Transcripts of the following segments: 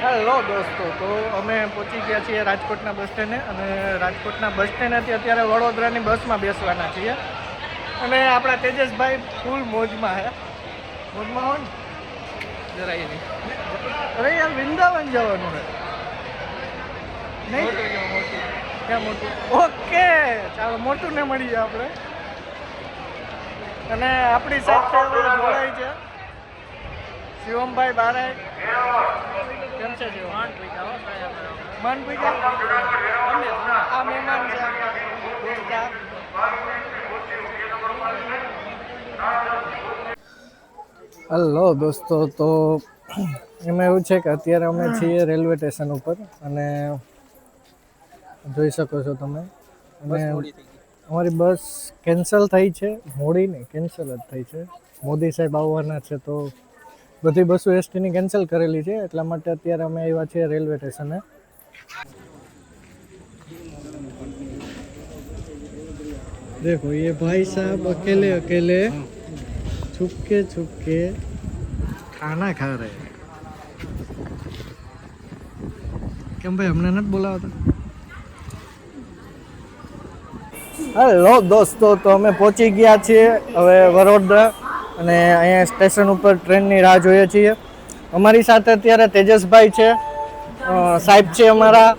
Hello દોસ્તો, તો અમે પહોંચી ગયા છીએ રાજકોટના બસ સ્ટેન્ડે અને રાજકોટના બસ સ્ટેન્ડેથી અત્યારે વડોદરાની બસમાં બેસવાના છીએ અને આપણા તેજસભાઈ ફૂલ મોજમાં હે. મોજમાં હોય ને જરાય નહીં. અરે યાર વૃંદાવન જવાનું છે નહીં? ક્યાં મોટું? ઓકે, ચાલો મોટું ને મળીએ આપણે. અને આપણી સાથે જોડાય છે શિવમભાઈ બારાય. કેમ છે શિવમ? મન પૂજા આ મહેમાન છે આપણા. હલો દોસ્તો, તો એમાં એવું છે કે અત્યારે અમે છીએ રેલવે સ્ટેશન ઉપર અને જોઈ શકો છો તમે. અને અમારી બસ કેન્સલ થઈ છે. મોડી નહીં, કેન્સલ જ થઈ છે. મોદી સાહેબ આવવાના છે તો બધી બસો એસટીની કેન્સલ કરેલી છે, એટલા માટે અત્યારે અમે આવ્યા છીએ રેલવે સ્ટેશને. देखो ये भाई साहब अकेले अकेले छुपके छुपके खाना खा रहे हैं. કેમ ભાઈ અમને નથી બોલાવતા? હેલો દોસ્તો, તો અમે પહોંચી ગયા છીએ હવે વડોદરા અને અહીંયા સ્ટેશન ઉપર ટ્રેનની રાહ જોઈએ છીએ. અમારી સાથે અત્યારે તેજસભાઈ છે, સાહેબ છે અમારા,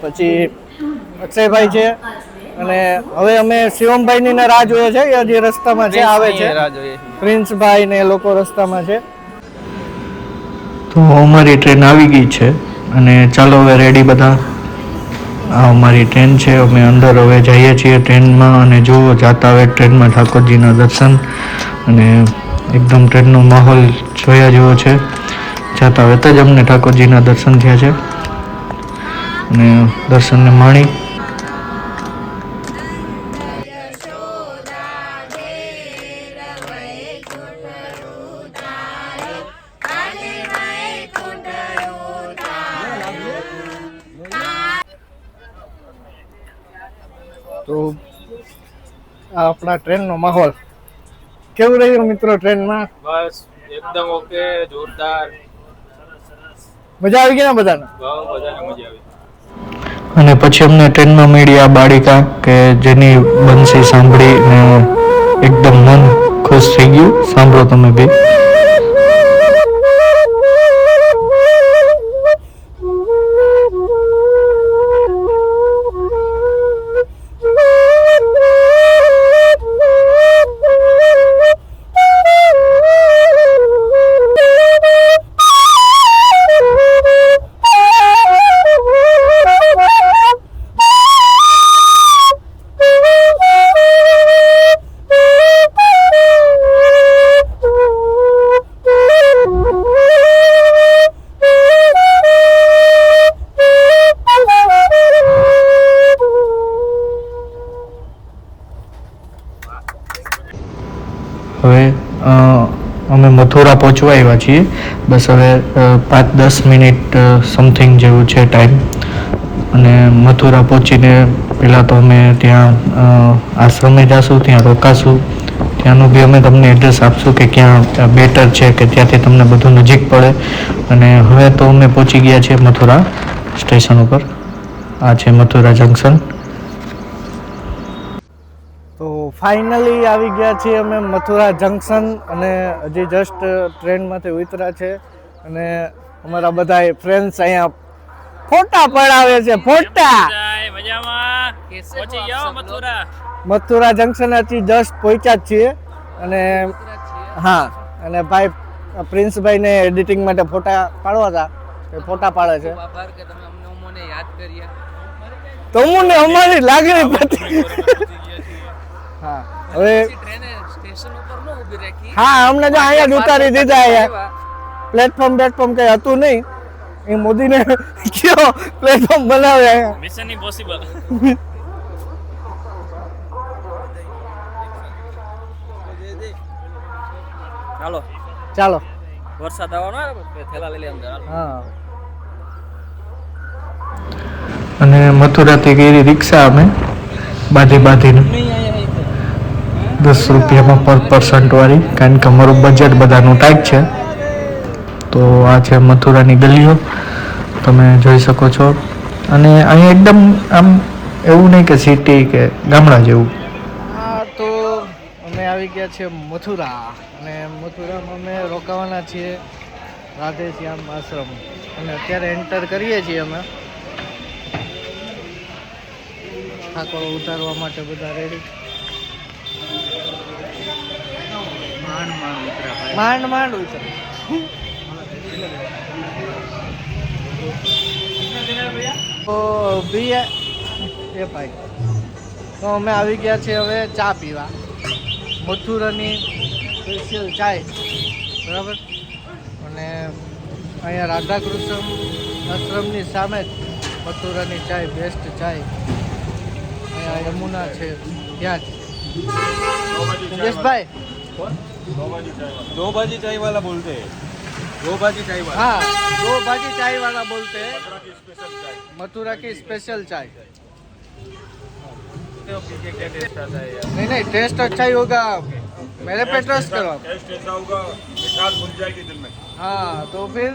પછી અક્ષયભાઈ છે અને હવે અમે શિવમભાઈની રાહ જોઈએ છે. હજી રસ્તામાં છે, આવે છે. પ્રિન્સભાઈ ને એ લોકો રસ્તામાં છે. તો અમારી ટ્રેન આવી ગઈ છે અને ચાલો હવે રેડી બધા. આ અમારી ટ્રેન છે, અમે અંદર હવે જઈએ છીએ ટ્રેનમાં અને જુઓ જાતા હવે ટ્રેનમાં ઠાકોરજીના દર્શન અને એકદમ ટ્રેનનો માહોલ જોયા જેવો છે. જાતા હવે જ અમને ઠાકોરજીના દર્શન થયા છે અને દર્શનને માણી. તો આ આપણા ટ્રેનનો માહોલ કેવું રહ્યું મિત્રો ટ્રેનમાં? બસ એકદમ ઓકે, જોરદાર. મજા આવી ગઈ ને બધાને? બધાને મજા આવી. અને પછી અમને ટ્રેનમાં મળી આ બાળિકા કે જેની બંસી સાંભળીને એકદમ મન ખુશ થઈ ગયું. સાંભળો તમે બી. હવે અમે મથુરા પહોંચવા આવ્યા છીએ. બસ હવે 5-10 મિનિટ સમથિંગ જેવું છે ટાઈમ. અને મથુરા પહોંચીને પહેલાં તો અમે ત્યાં આશ્રમે જઈશું, ત્યાં રોકાશું. ત્યાંનું બી અમે તમને એડ્રેસ આપશું કે ક્યાં બેટર છે કે ત્યાંથી તમને બધું નજીક પડે. અને હવે તો અમે પહોંચી ગયા છીએ મથુરા સ્ટેશન ઉપર. આ છે મથુરા જંકશન. તો ફાઇનલી આવી ગયા છીએ અમે મથુરા જંકશન અને હજી જસ્ટ ટ્રેનમાંથી ઉતર્યા છે અને અમારા બધા ફ્રેન્ડ્સ અહીંયા ફોટા પડાવે છે. ફોટા મજામાં પહોંચી ગયો મથુરા. મથુરા જંકશન હજી જસ્ટ પહોંચ્યા જ છીએ અને હા, અને ભાઈ પ્રિન્સભાઈ ને એડિટિંગ માટે ફોટા પાડવા હતા, એ ફોટા પાડે છે. આભાર કે તમે અમને યાદ કર્યા. તમને અમારી લાગણી પ્રતિ. હા, હવે સ્ટેશન ઉપર ન ઊભી રાખી. હા, અમને જો અહીંયા જ ઉતારી દીધા. અહીંયા પ્લેટફોર્મ કઈ હતું નહીં. એ મોદીને કયો પ્લેટફોર્મ બનાવે અહીંયા. Mission impossible. ચાલો ચાલો, વરસાદ આવવાનો થેલા લઈ લે અંદર. હા. અને મથુરાથી ગઈ રિક્ષા અમે બાંધીને 10 રૂપિયામાં પર પર્સન્ટ વાળી, કારણ કે અમારું બજેટ બધાનું ટાઈટ છે. તો આ છે મથુરાની ગલીઓ તમે જોઈ શકો છો. અને અહીંયા એકદમ આમ એવું નહીં કે સિટી કે ગામડા જેવું. હા, તો અમે આવી ગયા છીએ મથુરા, અને મથુરામાં અમે રોકાવાના છીએ રાધે શ્યામ આશ્રમ, અને અત્યારે એન્ટર કરીએ છીએ અમે. ઠાકોરો ઉતારવા માટે બધા રેડી. માંડ માંડ ઉતરે. તો એ ભાઈ, તો અમે આવી ગયા છીએ હવે ચા પીવા. મથુરાની સ્પેશિયલ ચાય, બરાબર. અને અહીંયા રાધાકૃષ્ણ આશ્રમની સામે જ મથુરાની ચાય, બેસ્ટ ચાય. અહીંયા યમુના છે ત્યાં જ. યશભાઈ, दो भाजी चाय वाला बोलते हैं, दो भाजी चाय वाला। हाँ, दो भाजी चाय वाला बोलते हैं, मथुरा की स्पेशल चाय। क्या टेस्ट आता है यार? नहीं नहीं, टेस्ट अच्छा ही होगा, मेरे पे ट्रस्ट करो। टेस्ट ऐसा होगा, मिठास घुल जाएगी दिल में। हाँ, तो फिर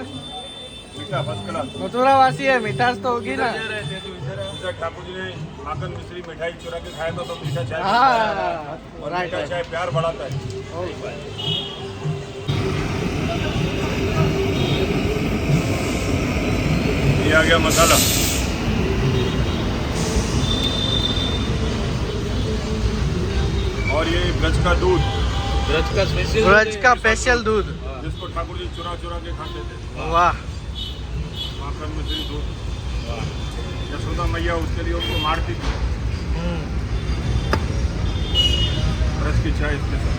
मीठा फर्स्ट क्लास। मथुरा वासी है, मिठास तो होगी ना। इधर ठाकुर जी ने माखन मिश्री मिठाई चुरा के खाया तो मीठा चाय। हाँ, और राइट मीठा चाय प्यार बढ़ाता है। ये आ गया मसाला। और ये ब्रज का दूध, ब्रज का स्पेशल ब्रज का स्पेशल दूध। जिसको ठाकुर जी चुरा चुरा के खाते थे। वाह, माखन मिश्री दूध। यशोदा मैया उसके लिए उसको मारती थी। ब्रज की चाय स्पेशल।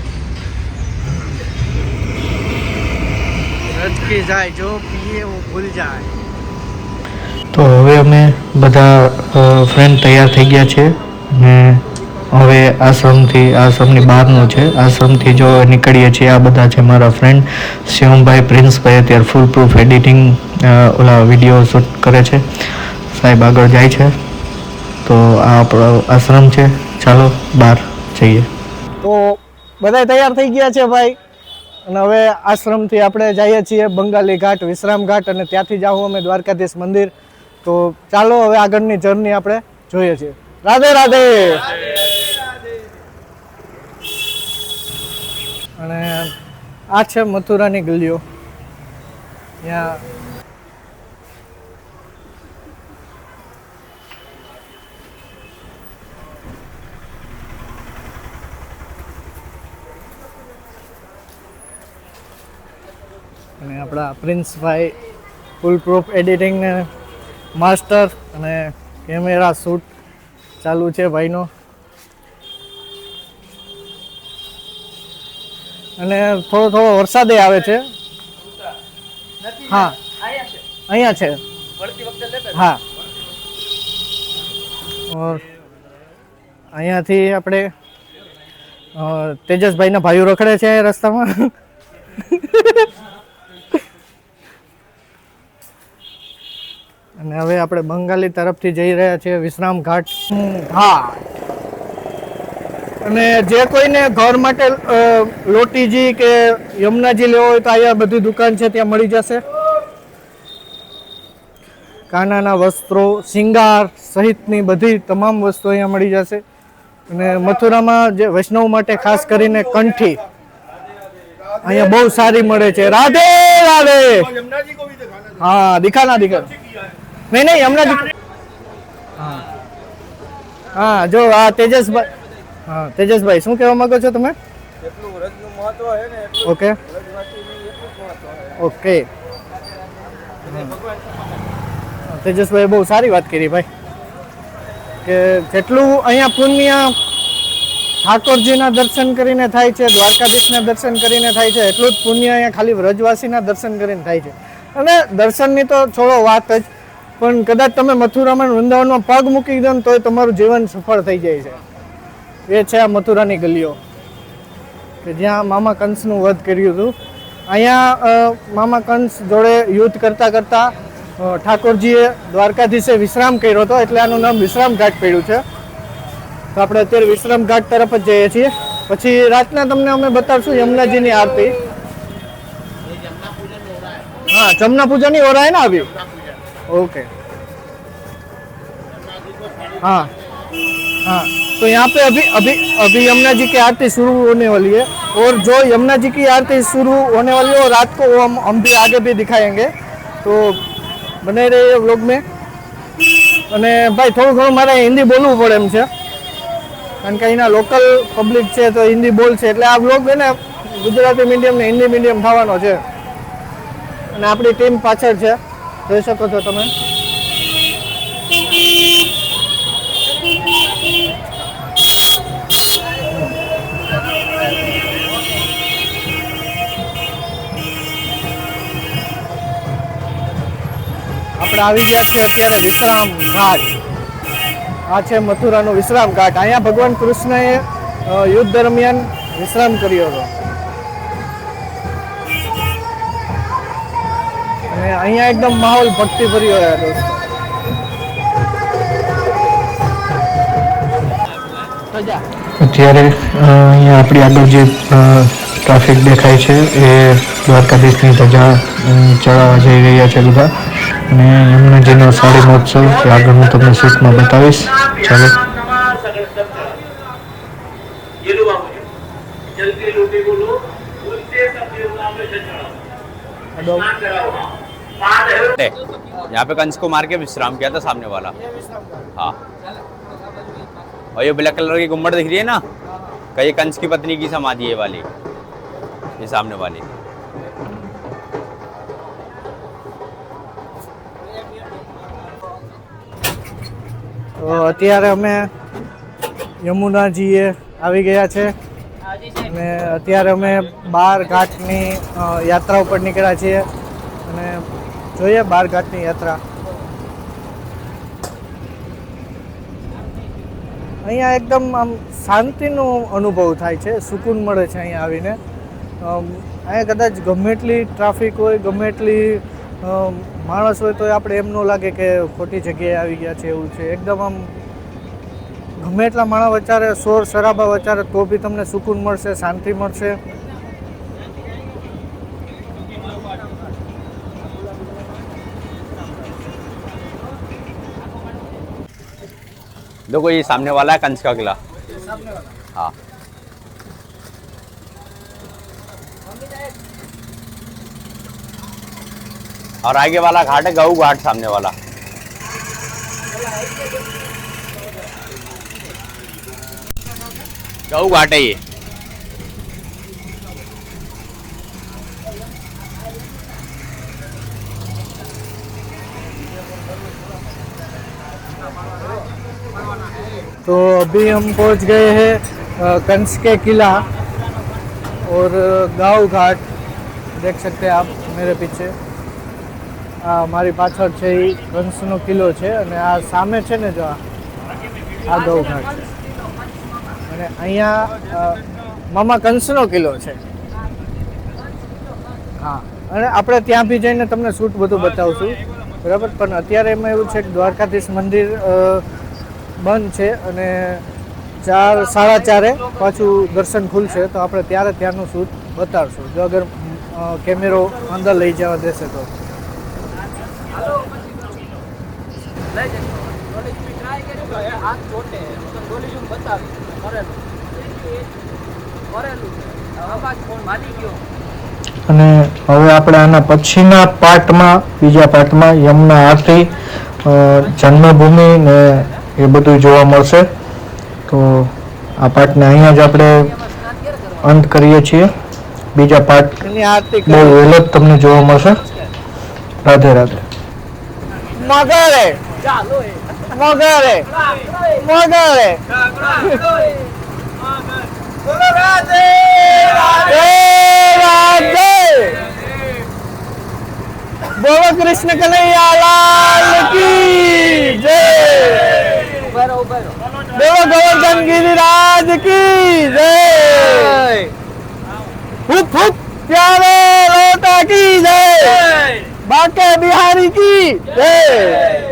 ब्रज की चाय जो पिए वो भूल जाए। તો હવે અમે બધા ફ્રેન્ડ તૈયાર થઈ ગયા છે, ને હવે આશ્રમની બહારનો છે. આશ્રમથી જો નીકળીએ છીએ, આ બધા છે મારા ફ્રેન્ડ. શિવમભાઈ, પ્રિન્સભાઈ અત્યારે ફૂલ પ્રૂફ એડિટિંગ ઓલા વિડીયો શૂટ કરે છે. સાહેબ આગળ જાય છે. તો આ આપણો આશ્રમ છે. ચાલો બહાર જઈએ. તો બધા તૈયાર થઈ ગયા છે ભાઈ, અને હવે આશ્રમથી આપણે જઈએ છીએ બંગાળી ઘાટ, વિશ્રામ ઘાટ, અને ત્યાંથી જાઉં અમે દ્વારકાધીશ મંદિર. તો ચાલો હવે આગળની જર્ની આપણે જોઈએ છીએ. રાધે રાધે. અને આ છે મથુરાની ગલીઓ. ત્યાં અને આપણા પ્રિન્સભાઈ ફૂલ પ્રૂફ એડિટિંગને માસ્ટર, અને કેમેરા શૂટ ચાલુ છે ભાઈનો. અને થોડો વરસાદ આવે છે. હા, અહીંયા છે. હા, અહીંયાથી આપણે તેજસભાઈના ભાઈઓ રખડે છે રસ્તામાં. અને હવે આપણે બંગાળી તરફથી જઈ રહ્યા છીએ, વિશ્રામ ઘાટ. હા, અને જે કોઈને ઘર માટે લોટીજી કે યમુનાજી લેવો હોય તો અહીંયા બધી દુકાન છે, ત્યાં મળી જશે. કાનાના વસ્ત્રો, શિંગાર સહિતની બધી તમામ વસ્તુ અહીંયા મળી જશે. અને મથુરામાં જે વૈષ્ણવ માટે ખાસ કરીને કંઠી અહીંયા બહુ સારી મળે છે. રાધે રાધે. હા, દિખાના નહીં નહીં, હમણાં હા હા, જો આ તેજસભાઈ. હા, તેજસભાઈ શું કહેવા માંગો છો તમે? ઓકે ઓકે, તેજસભાઈ બહુ સારી વાત કરી ભાઈ, કે જેટલું અહીંયા પુણ્ય ઠાકોરજીના દર્શન કરીને થાય છે, દ્વારકાધીશના દર્શન કરીને થાય છે, એટલું જ પુણ્ય અહીંયા ખાલી વ્રજવાસીના દર્શન કરીને થાય છે. અને દર્શનની તો છોડો વાત જ, પણ કદાચ તમે મથુરામાં વૃંદાવનમાં પગ મૂકી દો ને તોય તમારું જીવન સફળ થઈ જાય છે. એ છે આ મથુરાની ગલીઓ, કે જ્યાં મામા કંસનું વધ કર્યું હતું. અહીંયા મામા કંસ જોડે યુદ્ધ કરતાં કરતાં ઠાકોરજીએ દ્વારકાધીશે વિશ્રામ કર્યો હતો, એટલે આનું નામ વિશ્રામ ઘાટ પડ્યું છે. તો આપણે અત્યારે વિશ્રામ ઘાટ તરફ જ જઈએ છીએ. પછી રાતના તમને અમે બતાવશું યમુનાજીની આરતી. हाँ, जमुना पूजा नहीं हो रहा है ना अभी? ओके हाँ हाँ, तो यहाँ पे अभी अभी अभी यमुना जी की आरती शुरू होने वाली है, और जो यमुना जी की आरती शुरू होने वाली है वो रात को हम भी आगे भी दिखाएंगे, तो बने रहिए व्लॉग में। અને ભાઈ થોડું ઘણું મારે હિન્દી બોલવું પડે એમ છે, કારણ કે અહીંના લોકલ પબ્લિક છે તો હિન્દી બોલશે, એટલે આ વ્લોગ છે ને ગુજરાતી મીડિયમ ને હિન્દી મીડિયમ થવાનો છે। અને આપણી ટીમ પાછળ છે, જોઈ શકો છો તમે। આપણે આવી ગયા છે અત્યારે વિશ્રામ ઘાટ। આ છે મથુરાનો વિશ્રામ ઘાટ। અહીંયા ભગવાન કૃષ્ણએ યુદ્ધ દરમિયાન વિશ્રામ કર્યો હતો, અને અહીંયા એકદમ માહોલ ભક્તિ ભર્યો છે દોસ્તો। અત્યારે અહીંયા આપણી આગળ જે ટ્રાફિક દેખાય છે એ દ્વારકાધીશની ધજા ચડાવવા જઈ રહ્યા છે બધા, અને યમુનાજીનો સાડી મહોત્સવ જે આગળ હું તમને શૂટમાં બતાવીશ। ચાલો। यहाँ पे कंस को मार के विश्राम किया था सामने वाला। हाँ, और ये ब्लैक कलर की गुम्बद दिख रही है ना, कहीं कंस की पत्नी की समाधि है वाली, ये सामने वाली। તો અત્યારે અમે યમુનાજીએ આવી ગયા છે, અને અત્યારે અમે 12 ઘાટની યાત્રા ઉપર નીકળ્યા છીએ, અને જોઈએ 12 ઘાટની યાત્રા। અહીંયા એકદમ આમ શાંતિનો અનુભવ થાય છે, સુકૂન મળે છે અહીંયા આવીને। અહીંયા કદાચ ગમે એટલી ટ્રાફિક હોય, ગમે એટલી માણસ હોય તો આપણે એમ ન લાગે કે ખોટી જગ્યાએ આવી ગયા છે એવું છે। એકદમ આમ ગમે એટલા માણસ વચારે, શોર શરાબા વચારે, તો બી તમને સુકૂન મળશે, શાંતિ મળશે। देखो ये सामने वाला है कंस का किला। हाँ, और आगे वाला घाट है गऊ घाट, सामने वाला। गऊ घाट है ये। तो अभी हम पहुंच गए हैं कंस के किला और गाँव घाट, देख सकते हैं आप मेरे पीछे। મારી પાછળ છે એ કંસનો કિલ્લો છે, અને આ સામે છે ને જો આ ગૌ ઘાટ છે, અને અહીંયા મામા કંસનો કિલ્લો છે। હા, અને આપણે ત્યાં બી જઈને તમને શૂટ બધું બતાવશું, બરાબર। પણ અત્યારે એમાં એવું છે કે દ્વારકાધીશ મંદિર બંધ છે, અને 4 સાડા 4 પાછું દર્શન ખુલશે, તો આપણે ત્યારે ત્યાંનું શૂટ બતાવશું, જો અગર કેમેરો અંદર લઈ જવા દેશે તો। અને હવે આપણે આના પછીના પાર્ટમાં, બીજા પાર્ટમાં યમુના આરતી, જન્મભૂમિ ને એ બધું જોવા મળશે। તો આ પાર્ટને અહીંયા જ આપણે અંત કરીએ છીએ। બીજા પાર્ટ બહુ વહેલો જ તમને જોવા મળશે। રાધે રાધે। મગરે મગરે મગરે બોલો કૃષ્ણ કનૈયા લાલ કી જય, બોલો ગોવર્ધન गिरिराज की जय, हुप हुप प्यारे लोटा की जय, बाके बिहारी की जय।